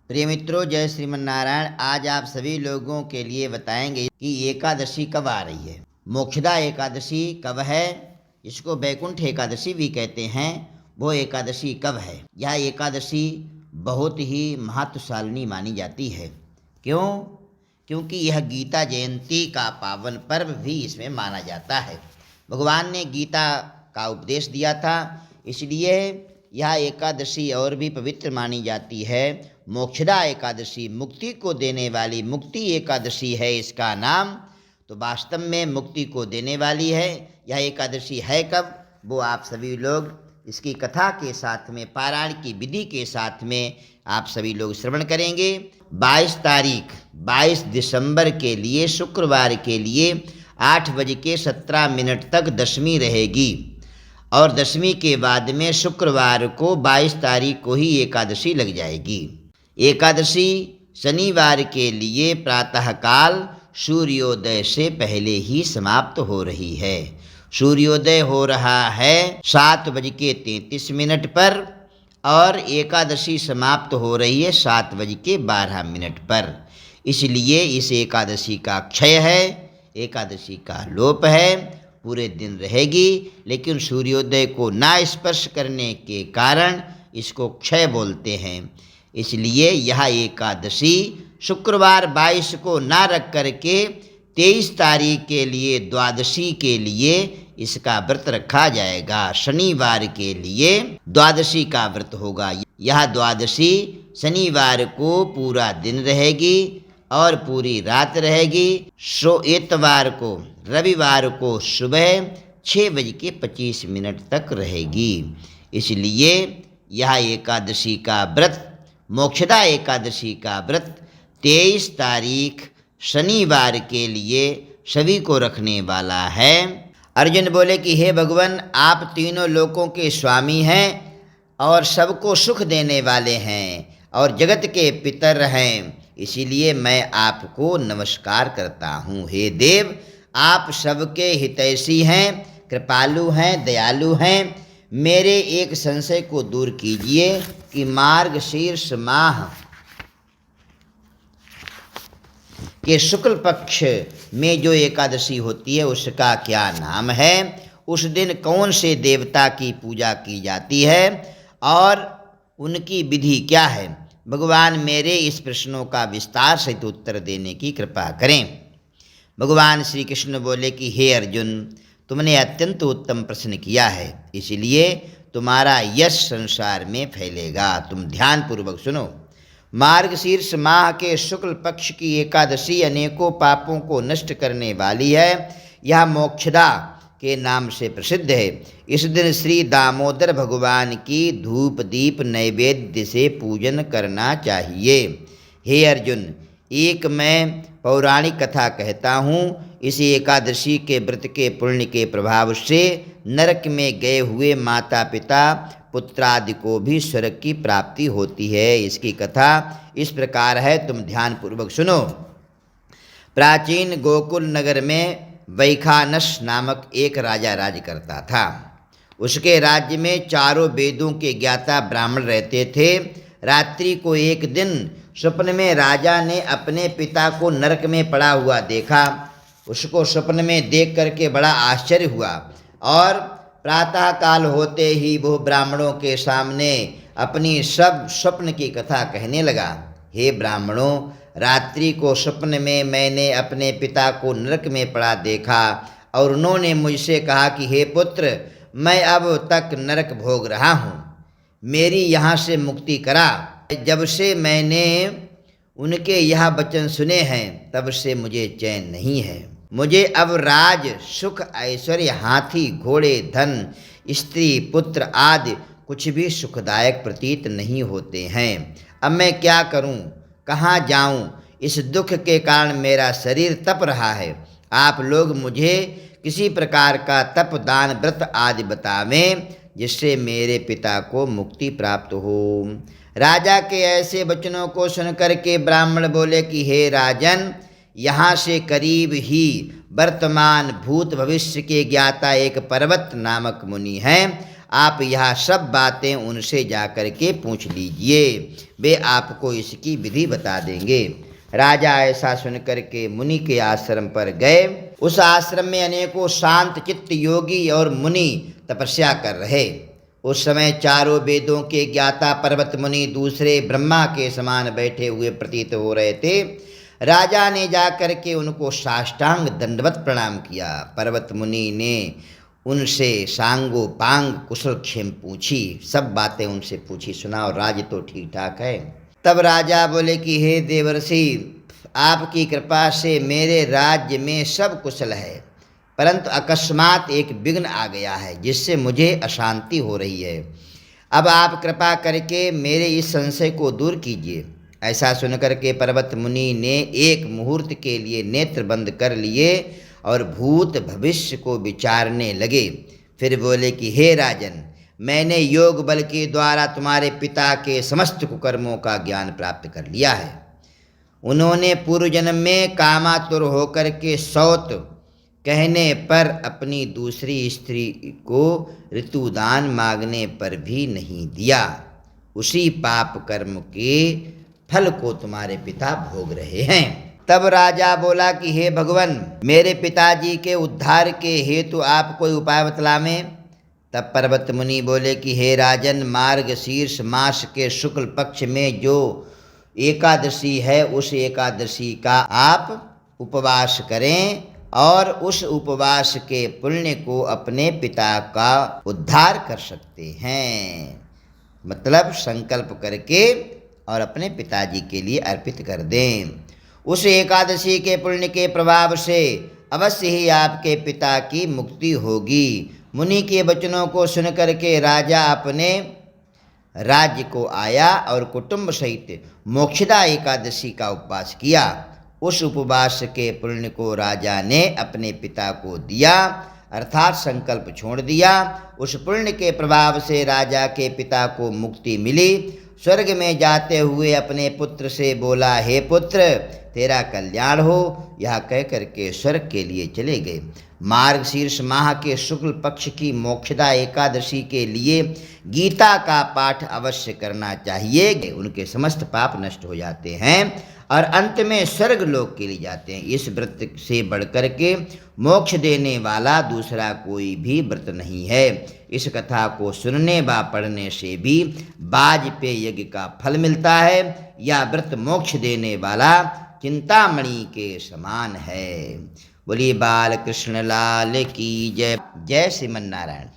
प्रिय मित्रों, जय श्रीमन नारायण। आज आप सभी लोगों के लिए बताएंगे कि एकादशी कब आ रही है। मोक्षदा एकादशी कब है, इसको वैकुंठ एकादशी भी कहते हैं। वो एकादशी कब है? यह एकादशी बहुत ही महत्वशालिनी मानी जाती है। क्यों? क्योंकि यह गीता जयंती का पावन पर्व भी इसमें माना जाता है। भगवान ने गीता का उपदेश दिया था, इसलिए यह एकादशी और भी पवित्र मानी जाती है। मोक्षदा एकादशी, मुक्ति को देने वाली मुक्ति एकादशी है इसका नाम। तो वास्तव में मुक्ति को देने वाली है। यह एकादशी है कब, वो आप सभी लोग इसकी कथा के साथ में, पारायण की विधि के साथ में आप सभी लोग श्रवण करेंगे। 22 तारीख 22 दिसंबर के लिए, शुक्रवार के लिए 8:17 तक दशमी रहेगी और दशमी के बाद में शुक्रवार को 22 तारीख को ही एकादशी लग जाएगी। एकादशी शनिवार के लिए प्रातःकाल सूर्योदय से पहले ही समाप्त हो रही है। सूर्योदय हो रहा है 7:33 पर और एकादशी समाप्त हो रही है 7:12 पर। इसलिए इस एकादशी का क्षय है, एकादशी का लोप है। पूरे दिन रहेगी, लेकिन सूर्योदय को ना स्पर्श करने के कारण इसको क्षय बोलते हैं। इसलिए यह एकादशी शुक्रवार 22 को ना रख करके 23 तारीख के लिए, द्वादशी के लिए इसका व्रत रखा जाएगा। शनिवार के लिए द्वादशी का व्रत होगा। यह द्वादशी शनिवार को पूरा दिन रहेगी और पूरी रात रहेगी। इतवार को, रविवार को सुबह 6:25 तक रहेगी। इसलिए यह एकादशी का व्रत, मोक्षदा एकादशी का व्रत 23 तारीख शनिवार के लिए सभी को रखने वाला है। अर्जुन बोले कि हे भगवान, आप तीनों लोकों के स्वामी हैं और सबको सुख देने वाले हैं और जगत के पितर हैं, इसीलिए मैं आपको नमस्कार करता हूँ। हे देव, आप सबके हितैषी हैं, कृपालु हैं, दयालु हैं। मेरे एक संशय को दूर कीजिए कि मार्गशीर्ष माह के शुक्ल पक्ष में जो एकादशी होती है उसका क्या नाम है, उस दिन कौन से देवता की पूजा की जाती है और उनकी विधि क्या है। भगवान मेरे इस प्रश्नों का विस्तार सहित उत्तर देने की कृपा करें। भगवान श्री कृष्ण बोले कि हे अर्जुन, तुमने अत्यंत उत्तम प्रश्न किया है, इसलिए तुम्हारा यश संसार में फैलेगा। तुम ध्यानपूर्वक सुनो। मार्गशीर्ष माह के शुक्ल पक्ष की एकादशी अनेकों पापों को नष्ट करने वाली है। यह मोक्षदा के नाम से प्रसिद्ध है। इस दिन श्री दामोदर भगवान की धूप दीप नैवेद्य से पूजन करना चाहिए। हे अर्जुन, एक मैं पौराणिक कथा कहता हूँ। इस एकादशी के व्रत के पुण्य के प्रभाव से नरक में गए हुए माता पिता पुत्रादि को भी स्वर्ग की प्राप्ति होती है। इसकी कथा इस प्रकार है, तुम ध्यानपूर्वक सुनो। प्राचीन गोकुल नगर में वैखानस नामक एक राजा राज करता था। उसके राज्य में चारों वेदों के ज्ञाता ब्राह्मण रहते थे। रात्रि को एक दिन स्वप्न में राजा ने अपने पिता को नरक में पड़ा हुआ देखा। उसको स्वप्न में देख करके बड़ा आश्चर्य हुआ और प्रातःकाल होते ही वो ब्राह्मणों के सामने अपनी सब स्वप्न की कथा कहने लगा। हे ब्राह्मणों, रात्रि को स्वप्न में मैंने अपने पिता को नरक में पड़ा देखा और उन्होंने मुझसे कहा कि हे पुत्र, मैं अब तक नरक भोग रहा हूँ, मेरी यहाँ से मुक्ति करा। जब से मैंने उनके यह वचन सुने हैं तब से मुझे चैन नहीं है। मुझे अब राज, सुख, ऐश्वर्य, हाथी, घोड़े, धन, स्त्री, पुत्र आदि कुछ भी सुखदायक प्रतीत नहीं होते हैं। अब मैं क्या करूं, कहाँ जाऊं? इस दुख के कारण मेरा शरीर तप रहा है। आप लोग मुझे किसी प्रकार का तप, दान, व्रत आदि बतावें जिससे मेरे पिता को मुक्ति प्राप्त हो। राजा के ऐसे वचनों को सुनकर के ब्राह्मण बोले कि हे राजन, यहाँ से करीब ही वर्तमान भूत भविष्य के ज्ञाता एक पर्वत नामक मुनि हैं। आप यह सब बातें उनसे जाकर के पूछ लीजिए, वे आपको इसकी विधि बता देंगे। राजा ऐसा सुनकर के मुनि के आश्रम पर गए। उस आश्रम में अनेकों शांत चित्त योगी और मुनि तपस्या कर रहे। उस समय चारों वेदों के ज्ञाता पर्वत मुनि दूसरे ब्रह्मा के समान बैठे हुए प्रतीत हो रहे थे। राजा ने जाकर के उनको साष्टांग दंडवत प्रणाम किया। पर्वत मुनि ने उनसे सांगोपांग कुशलक्षेम पूछी, सब बातें उनसे पूछी। सुनाओ, राज्य तो ठीक ठाक है? तब राजा बोले कि हे देवर्षि, आपकी कृपा से मेरे राज्य में सब कुशल है, परंतु अकस्मात एक विघ्न आ गया है जिससे मुझे अशांति हो रही है। अब आप कृपा करके मेरे इस संशय को दूर कीजिए। ऐसा सुनकर के पर्वत मुनि ने एक मुहूर्त के लिए नेत्र बंद कर लिए और भूत भविष्य को विचारने लगे। फिर बोले कि हे राजन, मैंने योग बल के द्वारा तुम्हारे पिता के समस्त कुकर्मों का ज्ञान प्राप्त कर लिया है। उन्होंने पूर्व जन्म में कामातुर होकर के सौत कहने पर अपनी दूसरी स्त्री को ऋतुदान मांगने पर भी नहीं दिया। उसी पाप कर्म के फल को तुम्हारे पिता भोग रहे हैं। तब राजा बोला कि हे भगवान, मेरे पिताजी के उद्धार के हेतु आप कोई उपाय बतलावें। तब पर्वत मुनि बोले कि हे राजन, मार्गशीर्ष मास के शुक्ल पक्ष में जो एकादशी है, उस एकादशी का आप उपवास करें और उस उपवास के पुण्य को अपने पिता का उद्धार कर सकते हैं। मतलब संकल्प करके और अपने पिताजी के लिए अर्पित कर दें। उस एकादशी के पुण्य के प्रभाव से अवश्य ही आपके पिता की मुक्ति होगी। मुनि के वचनों को सुनकर के राजा अपने राज्य को आया और कुटुंब सहित मोक्षदा एकादशी का उपवास किया। उस उपवास के पुण्य को राजा ने अपने पिता को दिया, अर्थात संकल्प छोड़ दिया। उस पुण्य के प्रभाव से राजा के पिता को मुक्ति मिली। स्वर्ग में जाते हुए अपने पुत्र से बोला, हे पुत्र, तेरा कल्याण हो। यह कह करके स्वर्ग के लिए चले गए। मार्गशीर्ष माह के शुक्ल पक्ष की मोक्षदा एकादशी के लिए गीता का पाठ अवश्य करना चाहिए। उनके समस्त पाप नष्ट हो जाते हैं और अंत में स्वर्ग लोक के लिए जाते हैं। इस व्रत से बढ़कर के मोक्ष देने वाला दूसरा कोई भी व्रत नहीं है। इस कथा को सुनने व पढ़ने से भी वाजपेयी यज्ञ का फल मिलता है। यह व्रत मोक्ष देने वाला चिंतामणि के समान है। बोलिए बाल कृष्ण लाल की जय। जय श्रीमन नारायण।